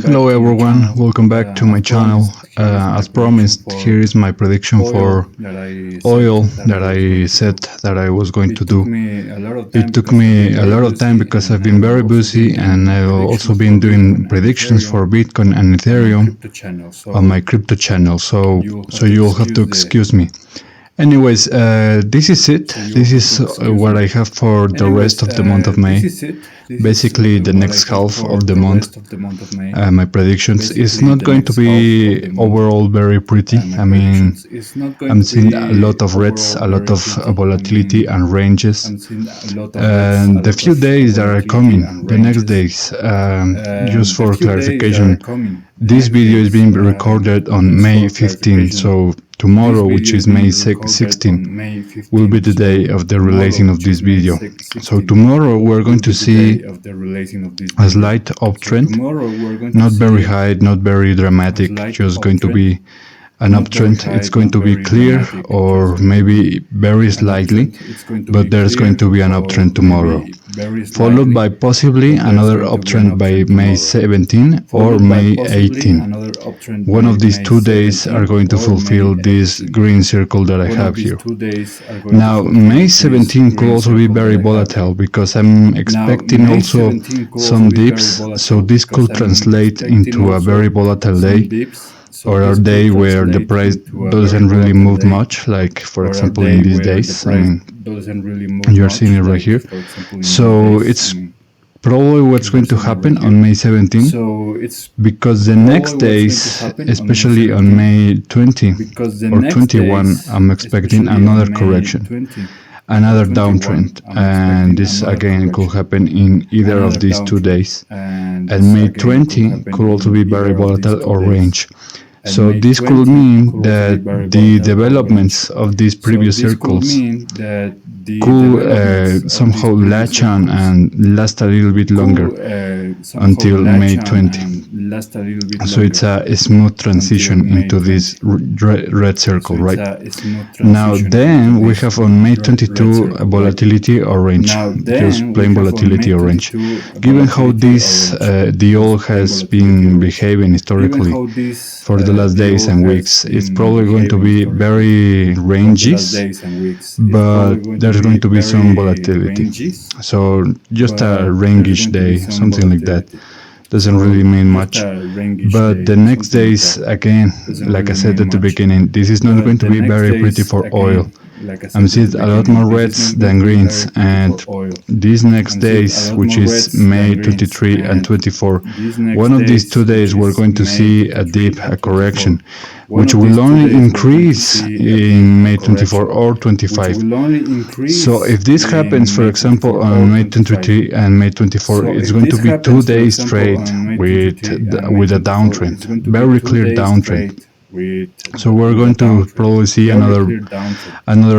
Hello everyone, welcome back to my channel. As promised, here is my prediction for oil that I said that I was going to do. It took me a lot of time because I've been very busy and I've also been doing predictions for Bitcoin and Ethereum on my crypto channel, so you'll have to excuse me. Anyways, this is it. This is what I have for the rest of the month of May. Basically, the next half of the month. My predictions is not going to be overall very pretty. I mean, I'm seeing a lot of reds, a lot of volatility and ranges. And the few days that are coming, the next days, just for clarification, this video is being recorded on May 15, so tomorrow, which is May 16, will be the day of the releasing of this video. So tomorrow we're going to see a slight uptrend, not very high, not very dramatic, just going to be an uptrend. It's going to be clear or maybe very slightly, but there's going to be an uptrend tomorrow, followed by possibly another uptrend by May 17 or May 18. One of these 2 days are going to fulfill this green circle that I have here. Now, May 17 could also be very volatile because I'm expecting also some dips, so this could translate into a very volatile day, or a day where the price doesn't really move much, like for example in these days. I mean, you're seeing it right here. So it's probably what's going to happen on May 17, because the next days, especially on May 20 or 21, I'm expecting another correction, another downtrend, and this again could happen in either of these 2 days. And May 20 could also be very volatile or range. So this could mean that the developments of these previous circles could somehow latch on and last a little bit longer until May 20. So it's a smooth transition into this red circle, right? Now then we have on May 22 a volatility orange, just plain volatility orange. Given how this the oil has been behaving historically for the last days and weeks, it's probably going to be very rangy, but there's going to be some volatility. So just a rangish day, something like that. Doesn't really mean much. But the next days, again, like I said at the beginning, this is not going to be very pretty for oil. I'm seeing a lot more reds than greens, and these next days, which is May 23 and 24, one of these 2 days we're going to see a dip, a correction, which will only increase in May 24 or 25. So if this happens, for example, on May 23 and May 24, it's going to be 2 days straight with a downtrend, very clear downtrend. So we're going to probably see another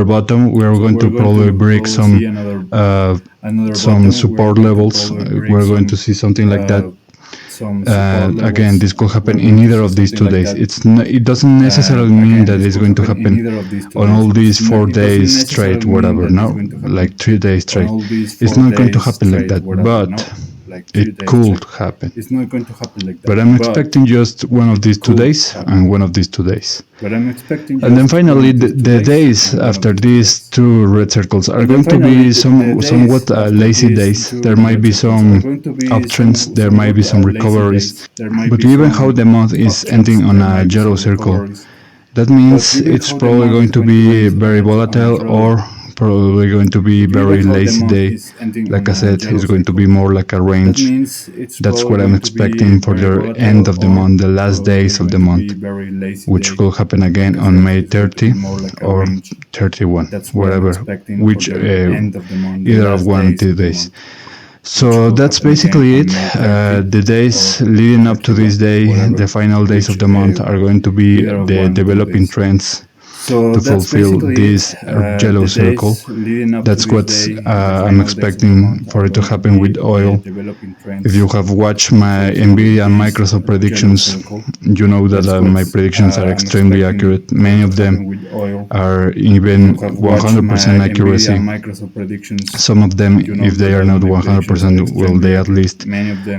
bottom. We're going to probably break some support levels. We're going to see something like that. Again, this could happen in either of these 2 days. It doesn't necessarily mean that it's going to happen on all these 4 days straight, whatever. No, like 3 days straight. It's not going to happen like that, but it could happen. But I'm expecting just one of these 2 days and one of these 2 days. And then finally, the days after these 2 red circles are going to be somewhat lazy days. There might be some uptrends, there might be some recoveries. But given how the month is ending on a yellow circle, that means it's probably going to be very volatile or probably going to be very lazy day. Like I said, it's going to be more like a range. That's what I'm expecting for the end of the month, the last days of the month, which will happen again on May 30 or 31, whatever, which either of 1 or 2 days. So that's basically it. The days leading up to this day, the final days of the month, are going to be the developing trends to fulfill this yellow circle. That's what I'm expecting for it to happen with oil. If you have watched my NVIDIA and Microsoft predictions, you know that my predictions are extremely accurate. Many of them are even 100% accuracy. Some of them, if they are not 100%, will they at least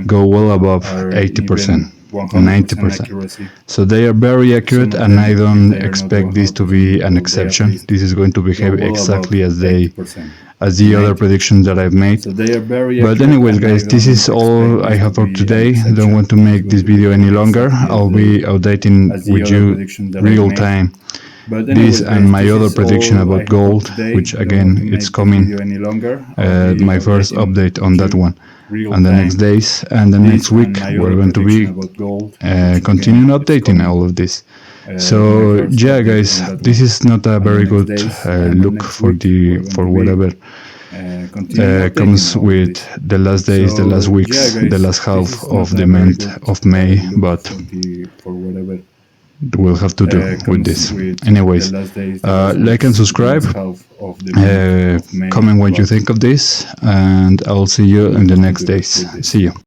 go well above 80%. 90%. So they are very accurate, and I don't expect this to be an exception. This is going to behave exactly as the other predictions that I've made. But anyways, guys, this is all I have for today. I don't want to make this video any longer. I'll be updating with you real time this and my other prediction about gold, which again it's coming, my first update on that one, and the next days and the next week we're going to be continuing updating all of this. So yeah, guys, this is not a very good look for whatever comes with the last days, the last weeks, the last half of the month of May, but we'll have to do with this. Anyways, like and subscribe, comment what you think of this, and I'll see you in the next days. See you.